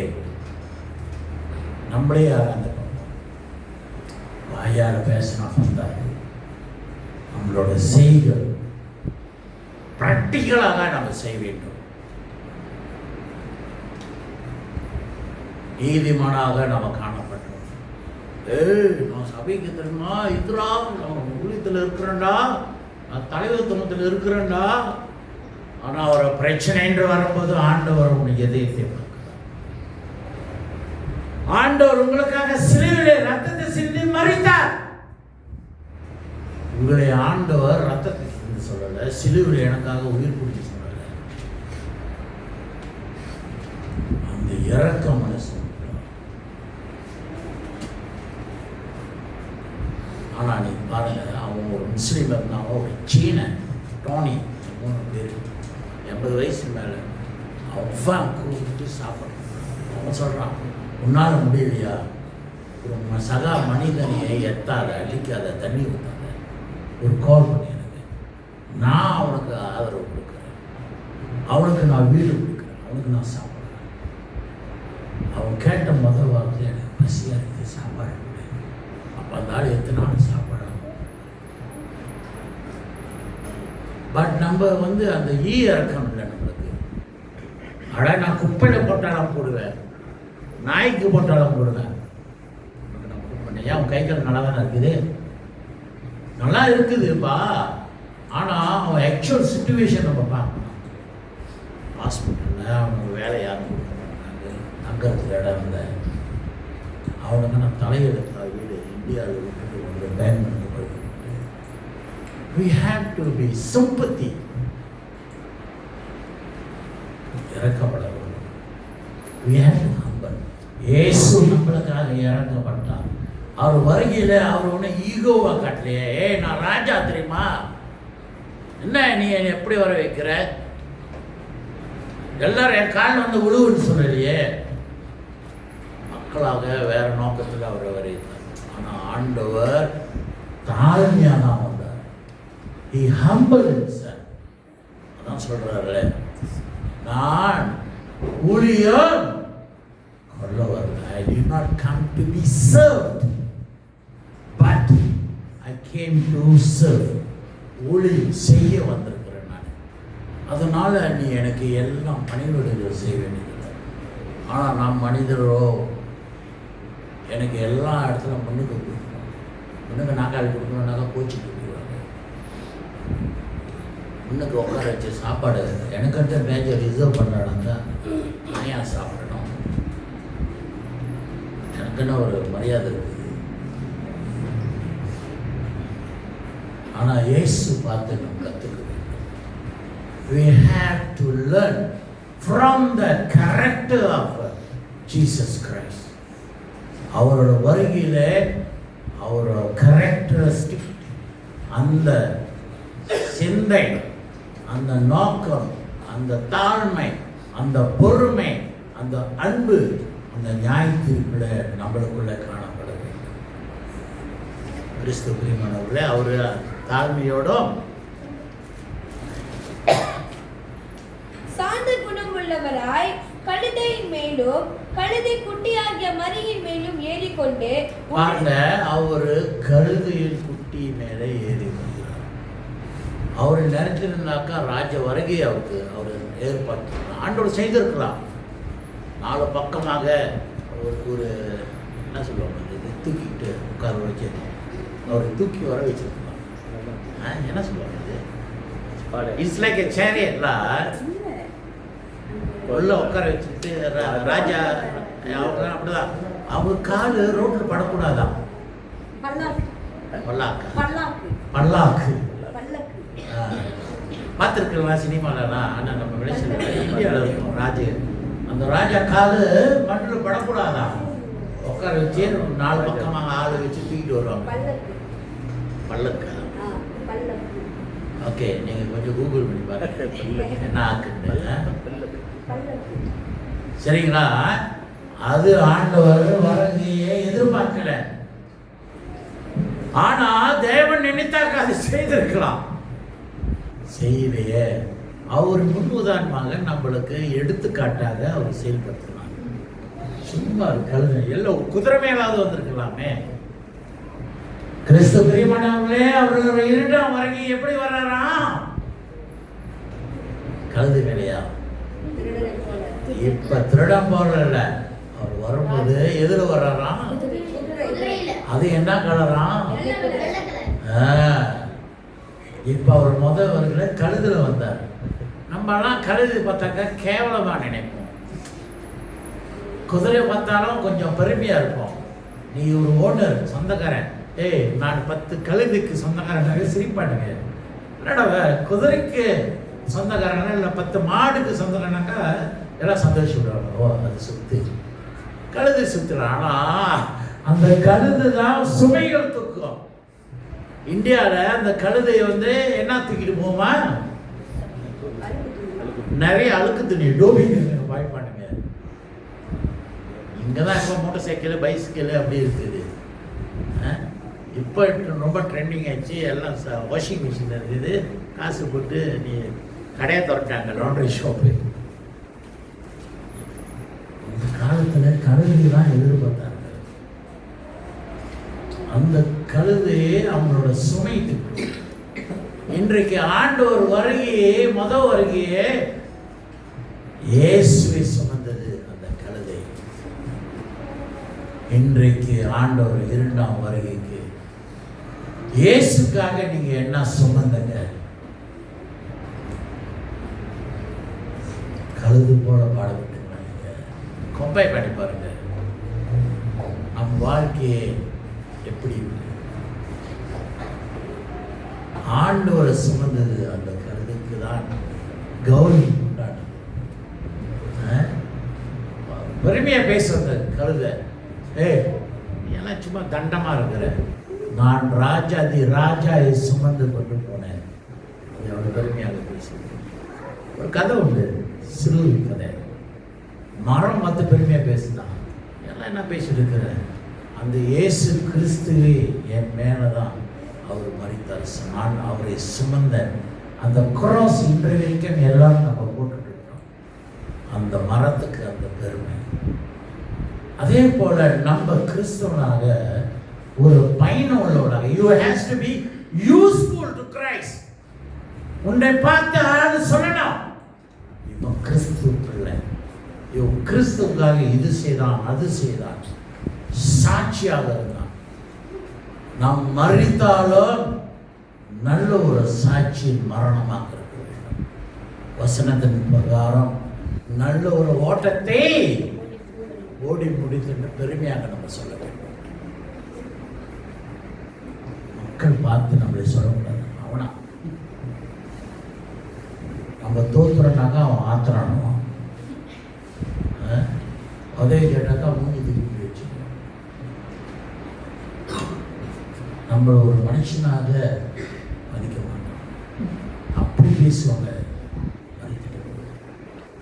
நம்மளே ஆராய்ந்து பார்ப்போம். வாயால் பேசினா வந்தாரு, நம்மளோட செய்கள் பிராக்டிக்கலாக நம்ம செய்ய வேண்டும். நீதிமானாக நம்ம காணப்பட்டோம். நான் சபைக்கு தெரியுமா இதுரா, நான் ஊழியத்தில் இருக்கிறேன்டா, நான் தலைவத்துவத்தில் இருக்கிறேன்டா. ஆனால் ஒரு பிரச்சனை என்று வரும்போது ஆண்டவர் உனக்கு எதையத்தை பார்க்கிறார். ஆண்டவர் உங்களுக்காக சிலுவையிலே ரத்தத்தை சிந்தி மரித்தார். உங்களை ஆண்டவர் ரத்தத்தை சிந்தி சொல்லல, சிலுவையில் எனக்காக உயிர் பிடிச்சி சொல்லல. அந்த இறக்க மனசு. ஆனால் நீ பாருங்க, அவன் ஒரு முஸ்லீம் இருந்தாங்க, ஒரு சீன டோனி, 3 பேர் 80 வயசு மேலே, அவன் கூப்பிட்டு சாப்பிட்றான். அவன் சொல்கிறான், உன்னால் முடியலையா, ஒரு சகா மனிதனையை எத்தாத, அடிக்காத, தண்ணி ஊற்றாத, ஒரு கால் பண்ணி எனக்கு, நான் அவனுக்கு ஆதரவு கொடுக்குறேன், அவனுக்கு நான் வீடு கொடுக்குறேன், அவனுக்கு நான் சாப்பிட்றேன். அவன் கேட்ட முதல் வார்த்தை, எனக்கு பசியாக இருக்குது, சாப்பாடு கொடு. அப்போ அந்த ஆள் எத்தனை நாள் சாப்பாடு. பட் நம்ம வந்து அந்த இறக்கம் இல்லை நம்மளுக்கு. நான் குப்பையில் போட்டாலும் போடுவேன், நாய்க்கு போட்டாலும் போடுவேன். நான் பண்ணேன், ஏன் கை கால் நல்லா தானே இருக்குது, நல்லா இருக்குதுப்பா. ஆனால் அவன் ஆக்சுவல் சுச்சுவேஷன் நம்ம பார்க்கணும். ஹாஸ்பிட்டலில் அவனுக்கு வேலை யாரும் கொடுக்க மாட்டாங்க, தங்கறதுக்கு இடம் இல்லை. அவனுக்கு நான் தலையெடுத்தா வீடு இந்தியாவில் விட்டுட்டு வந்து பேன் பண்ணி போயிட்டு. We have to be sympathy. இறக்கப்பட வேண்டும். We have to humble. இயேசு நம்மளுக்காக இறக்கப்பட்டார். அவர் வருகையில் அவர் ஒன்றும் ஈகோவா காட்டலையே, நான் ராஜா தெரியுமா, என்ன நீ என்னை எப்படி வர வைக்கிற, எல்லாரும் என் காலில் வந்து விழுவுன்னு சொல்லலையே. மக்களாக வேற நோக்கத்தில் அவரை வரைத்தார். ஆனால் ஆண்டவர் தாழ்மையாக தான் வந்தார். He humbled himself. அதான் சொல்றாரு, நான் ஊழியம் கொள்ள வரல. I did not come to be served, but I came to serve. ஊழியம் செய்ய வந்திருக்கிறேன் நான். அதனால நீ எனக்கு எல்லாம் பணிவிடைகள் செய்ய வேண்டியதில்லை. ஆனால் நாம் மனிதரோ எனக்கு எல்லா இடத்துல முன்னுக்கு கொடுக்கணும், முன்னுக்கு நாக்காளி கொடுக்கணும்னாக்கா கோச்சிட்டு போயிடுவாங்க. முன்னுக்கு உட்கார வச்சு சாப்பாடு எனக்கிட்ட மேஜர் ரிசர்வ் பண்ணுறாங்க, நான் ஏன் சாப்பிடணும், எனக்குன்னு ஒரு மரியாதை இருக்குது. ஆனால் இயேசு பார்த்து நம்ம கற்றுக்க வேண்டும். We have to learn from the character of Jesus Christ. அவரோட வருகையில் அவரோட கேரக்டரிஸ்டிக், அந்த சிந்தை, அந்த நோக்கம், அந்த தாழ்மை, அந்த பொறுமை, அந்த அன்பு, அந்த நியாயத்தீர்ப்புல நம்மளுக்குள்ள காணப்பட வேண்டும். கிறிஸ்து பிரியமானவர்களே, அவரு தாழ்மையோடும் சாந்த குணமுள்ளவராய் கழுதையின் மேலும் கழுதை குட்டியாகிய மரியின் மேலும் ஏறிக்கொண்டு பாருங்க, அவரு கழுதையின் குட்டி மேலே ஏறி வருகிறார். அவரு நினைச்சிருந்தாக்கா ராஜ வருகை அவருக்கு அவர் ஏற்பாடு ஆண்டோடு செய்திருக்கலாம். 4 பக்கமாக ஒரு என்ன சொல்லுவாங்க, இது தூக்கிட்டு உட்கார வச்சு அவரை தூக்கி வர வச்சிருக்கலாம். என்ன சொல்லுவாங்க, இட்ஸ் லைக் எ சேரியட்ல உள்ள உட்கார வச்சுட்டு ராஜா அவங்க அப்படிதான். அவர் காலு ரோட்ல படக்கூடாதான், பல்லாக்கு பார்த்துருக்கலாம் சினிமாலலாம். ஆனால் நம்ம வெளிச்சல இந்தியாவில் இருக்கும் ராஜு, அந்த ராஜா காலு மண்ணில் படக்கூடாதான், உட்கார வச்சு 4 பக்கமாக ஆளு வச்சு தூக்கிட்டு வருவாங்க. பல்லக்கா? ஓகே, நீங்கள் கொஞ்சம் கூகுள் பண்ணி பாருங்க என்ன ஆக்குன்னு. சரிங்களா? அது ஆண்டவர் வருகையை எதிர்பார்க்கல. ஆனா தேவன் நினைத்தாக்க அது செய்திருக்கலாம், செய்யலையே. அவர் முன் உதாரணமாக நம்மளுக்கு எடுத்துக்காட்டாக அவர் செயல்படுத்தினார். சும்மா கழுதை எல்லாம் குதிரை மேலாவது வந்திருக்கலாமே. கிறிஸ்து பிரியமானவர்களே, அவர்கள் 2ஆம் வருகை எப்படி வர்றாராம்? கழுதை மேலையா? இப்ப திருடம் போறல, அவர் வரும்போது எதுல வர்றாராம்? அது என்ன கலராம்? இப்ப அவர் முதல் வருகிற கழுதுல வந்தார். நம்ம எல்லாம் கழுது பார்த்தாக்கா கேவலமா நினைப்போம், குதிரை பார்த்தாலும் கொஞ்சம் பெருமையா இருப்போம். நீ ஒரு ஓனர் சொந்தக்காரன், நான் 10 கழுதுக்கு சொந்தக்காரனாக சிரிப்பானுங்க. என்னடா குதிரைக்கு சொந்தக்காரனா இல்லை 10 மாடுக்கு சொந்தக்காரனாக்கா எல்லாம் சந்தோஷப்படுவாங்க. ஓ, அது சுத்து கழுது சுத்துறான். ஆனால் அந்த கழுது தான் சுமைகள் தூக்கும். இந்தியாவில் அந்த கழுதையை வந்து என்ன தூக்கிட்டு போமா, நிறைய அழுக்கு துணி டோபி வாய்ப்பானுங்க. இங்கே தான் இப்போ மோட்டர் சைக்கிள் பைசிக்கிள் அப்படி இருக்குது. இப்போ ரொம்ப ட்ரெண்டிங் ஆச்சு. எல்லாம் வாஷிங் மிஷின் இருக்குது. காசு போட்டு நீ கடையை திறட்டாங்க, லாண்ட்ரி ஷாப்பு. அந்த காலத்தில் கழுதை தான் எதிர்பார்த்தாங்க. அந்த கழுதையே அவங்களோட சுமை திட்டு. இன்றைக்கு ஆண்டவர் வருகையே வருகையே இயேசுவை சுமந்தது அந்த கழுதை. இன்றைக்கு ஆண்டவர் 2ஆம் வருகைக்கு இயேசுக்காக நீங்க என்ன சுமந்தங்க? கழுது போல பாடுபட்டு கம்பேர் பண்ணி பாருங்க. நம் வாழ்க்கையே எப்படி ஆண்டவரை சுமந்தது அந்த கழுதைக்கு தான் கௌரவம் உண்டானது. பெருமையா பேசுறது கழுதை, எல்லாம் சும்மா தண்டமா இருக்கிற, நான் ராஜாயை சுமந்து கொண்டு போனேன். அவ்வளவு பெருமையாக பேசுறது. ஒரு கதை உண்டு, சிறு கதை. மரம் மற்ற பெருமையா பேசுதான். எல்லாம் என்ன பேசிட்டு இருக்கிற, அந்த இயேசு கிறிஸ்துவே என் மேலதான் அவர் மரித்தார், நான் அவரை சுமந்த அந்த கிராஸ் இன்றைய வரைக்கும் எல்லாரும் நம்ம போட்டுட்டு இருக்கோம். அந்த மரத்துக்கு அந்த பெருமை. அதே போல நம்ம கிறிஸ்தவனாக ஒரு பயணம் உள்ளவனாக, you has to be useful to Christ. உன்னை பார்த்து ஆளு சொல்லணும், இவன் கிறிஸ்துவ பிள்ளை, இவன் கிறிஸ்துவுக்காக இது செய்தான் அது செய்தான், சாட்சியாக இருந்தான். நாம் மரித்தாலும் நல்ல ஒரு சாட்சியின் மரணமாக இருக்க வேண்டும். வசனத்தின் பிரகாரம் நல்ல ஒரு ஓட்டத்தை ஓடி முடித்து பெருமையாக நம்ம சொல்ல வேண்டும். மக்கள் பார்த்து நம்மளை சொல்லக்கூடாது. அவனா நம்ம தோத்துறனாக்கா அவன் ஆத்திரானுவான், அதே கேட்டாக்கா மூணு திருப்பி வச்சு நம்ம ஒரு மனுஷனாக மதிக்க மாட்டோம். அப்படி பேசுவாங்க.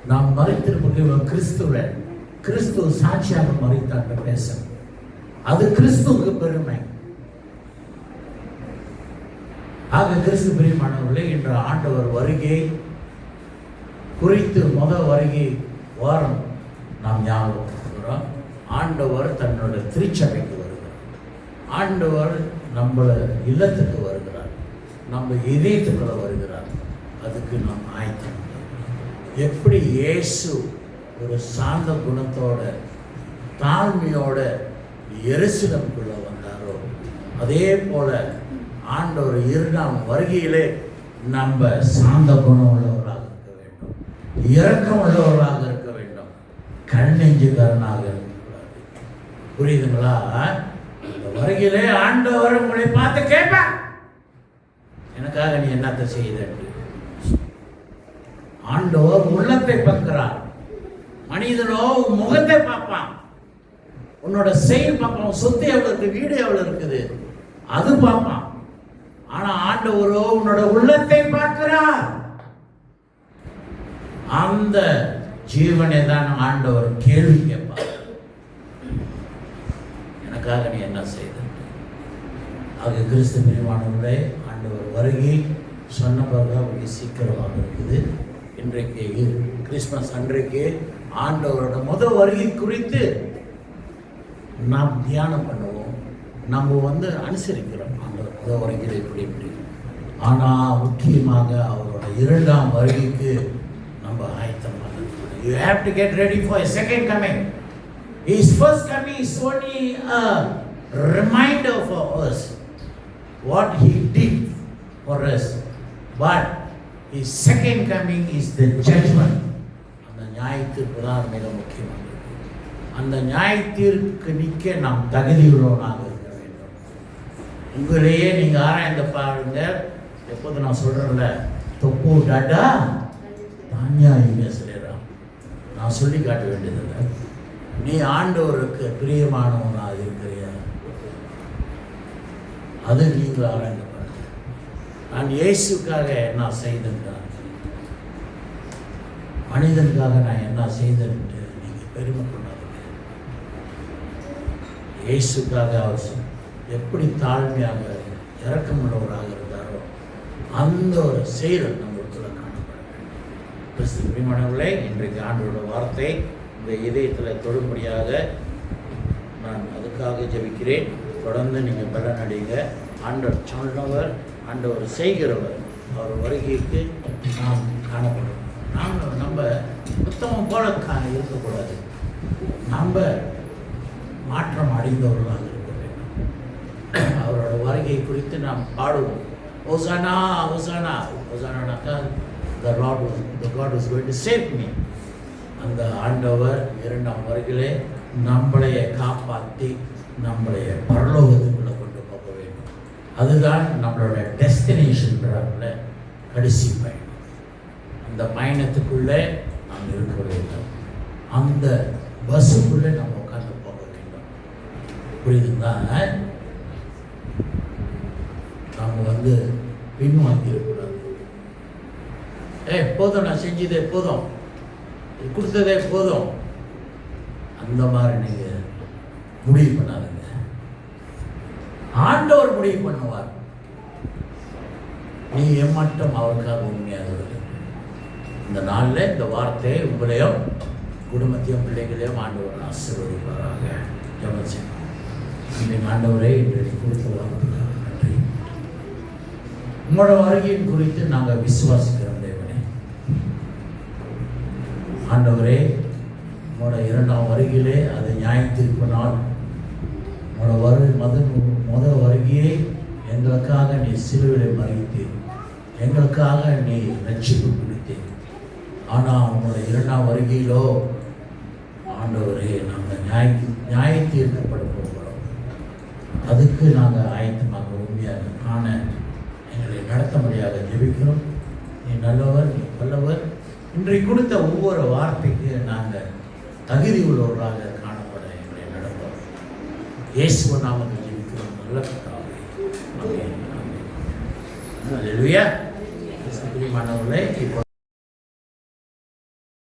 நாம் மறைத்திருப்போம் கிறிஸ்துவ சாட்சியாக மறைத்தாங்க பேச, அது கிறிஸ்துவுக்கு பெருமை. ஆக கிறிஸ்து பிரியமானவர்களே, இன்று ஆண்டவர் வருகை குறித்து வருகை வாரம் நாம் ஞாபகம். ஆண்டவர் தன்னோட திருச்சபைக்கு வருகிறார். ஆண்டவர் நம்ம இல்லத்துக்கு வருகிறார், நம்ம இதயத்துக்குள்ள வருகிறார். அதுக்கு நாம் ஆயத்தம். எப்படி இயேசு ஒரு சாந்த குணத்தோட தாழ்மையோட எருசலேமுக்குள்ள வந்தாரோ, அதே போல ஆண்டவர் 2ஆம் வருகையிலே நம்ம சாந்த குணம் உள்ளவர்களாக இருக்க வேண்டும், இரக்கம் உள்ளவர்களாக இருக்க வேண்டும், கண்ணெஞ்சுக்காரனாக இருக்கக்கூடாது. புரியுதுங்களா? இந்த வருகையிலே ஆண்டவர் உங்களை பார்த்து கேட்பார், எனக்காக நீ என்னத்தை செய்த? ஆண்டவர் உள்ளத்தை பார்க்கிறார். மனிதனோ முகத்தை பார்ப்பான், உன்னோட செயல் பார்ப்பான், சொத்து எவ்வளவு இருக்கு, வீடு எவ்வளவு இருக்குது, அது பார்ப்பான். ஆனா ஆண்டவரோ உன்னோட உள்ளத்தை பார்க்கிறார். அந்த ஜீவனை தான் ஆண்டவர் கேள்வி கேட்பார், எனக்காக நீ என்ன செய்த? ஆக கிறிஸ்து பிரியமானவர்களே, ஆண்டவர் வருகை சொன்ன பிறகு சீக்கிரமாக இருக்குது. இன்றைக்கு கிறிஸ்மஸ் அன்றைக்கு ஆண்டவரோட வருகை குறித்து நாம் தியானம் பண்ணுவோம். நம்ம அனுசரிக்கிறோம் ஆண்டவர் வருகை இப்படி இப்படி. ஆனால் முக்கியமாக அவரோட 2ஆம் வருகைக்கு நம்ம ஆயத்தமாக இருக்கணும். You have to get ready for his second coming. His first coming is only a reminder for us what he did for us, but his second coming is the judgment. அந்த நியாயத்தீர்ப்பு தான் மிக முக்கியமானது. அந்த நியாயத்தீர்ப்புக்கு நிற்க நாம் தகுதியுள்ளவனாக இருக்க வேண்டும். உங்களையே நீங்கள் ஆராய்ந்து பாருங்க. எப்போது நான் சொல்கிறேன்ல, தொப்பு டாட்டா தானியா இங்கே சொல்லிடுறான், நான் சொல்லி காட்ட வேண்டியதில்லை. நீ ஆண்டவருக்கு பிரியமானவனாக இருக்கிறியா? அது நீங்கள் ஆராய்ந்து பாருங்க. நான் இயேசுக்காக என்ன செய்தேன்றான், மனிதனுக்காக நான் என்ன செய்தேன் நீங்கள் பெருமை கொண்டாடுங்க. இயேசுக்காக அவர் எப்படி தாழ்மையாக இரக்கமுள்ளவராக இருந்தாரோ அந்த ஒரு செயல் நம்மளுக்குள்ள காணப்பட வேண்டும். கிறிஸ்து பிரியமானவர்களே, இன்றைக்கு ஆண்டவரோட வார்த்தை இந்த இதயத்தில் தொடும்படியாக நான் அதுக்காக ஜெபிக்கிறேன். தொடர்ந்து நீங்கள் பலன் அடைங்க. ஆண்டவர் சொன்னவர், ஆண்டவர் செய்கிறவர், அவர் வருகைக்கு நாம் காணப்படும். நாங்கள் நம்ம புத்தகம் போல இருக்கக்கூடாது. நம்ம மாற்றம் அடைந்தவர்களாக இருக்க வேண்டும். அவரோட வருகை குறித்து நாம் பாடுவோம். ஓசானா ஓசானா ஓசானாக்கா the God is going to save me. அந்த ஆண்டவர் இரண்டாம் வருகையிலே நம்மளைய காப்பாற்றி நம்மளைய பரலோகத்துக்குள்ளே கொண்டு போக வேண்டும். அதுதான் நம்மளோட டெஸ்டினேஷன் கடைசி பயணம். அந்த பயணத்துக்குள்ளே நாம் இருக்க வேண்டும். அந்த பஸ்ஸுக்குள்ளே நம்ம உட்காந்து போக வேண்டும். புரியுதுங்களா? நாம் பின்வாங்கி இருக்கக்கூடாது. போதும், நான் செஞ்சதே போதும், கொடுத்ததே போதும், அந்த மாதிரி நீங்கள் முடிவு பண்ணாதுங்க. ஆண்டவர் முடிவு பண்ணுவார். நீ எம்மட்டும் அவருக்காக உண்மையாக இருக்கு. இந்த நாளில் இந்த வார்த்தையை உங்களையும் குடும்பத்தையும் பிள்ளைகளையும் ஆண்டவர் ஆசீர்வதிப்பாராக. ஜெபம் செய்வோம். ஆண்டவரே, இன்றைக்கு கொடுத்த வார்த்தைக்காக நன்றி. உங்களோட வருகையின் குறித்து நாங்கள் விசுவாசிக்கிறோம் தேவனே. ஆண்டவரே, உங்களோட இரண்டாம் வருகையிலே அது நியாயத்தீர்ப்பு நாள். உங்களோட முதல் வருகையை எங்களுக்காக நீ சிலுவையிலே மறித்தீர், எங்களுக்காக நீ ரட்சிப்பு கொடுத்தீர். ஆனால் உங்களோட இரண்டாம் வருகையிலோ ஆண்டவரே, நாங்கள் நியாயத்தீர்க்கப்பட போகிறோம். அதுக்கு நாங்கள் ஆயத்தமாக உண்மையாக காண எங்களை நடத்த முடியாத ஜெபிக்கிறோம். நீ நல்லவர், நீ வல்லவர். இன்றைக்கு கொடுத்த ஒவ்வொரு வார்த்தைக்கு நாங்கள் தகுதி உள்ளவர்களாக காணப்பட எங்களை நடத்தும். இயேசுவின் நாமத்தில் ஜெபிக்கிறோம் நல்ல பிதாவே. ஆமென். ஆமென். அல்லேலூயா. கிறிஸ்து பிரியமானவர்களே, இப்போ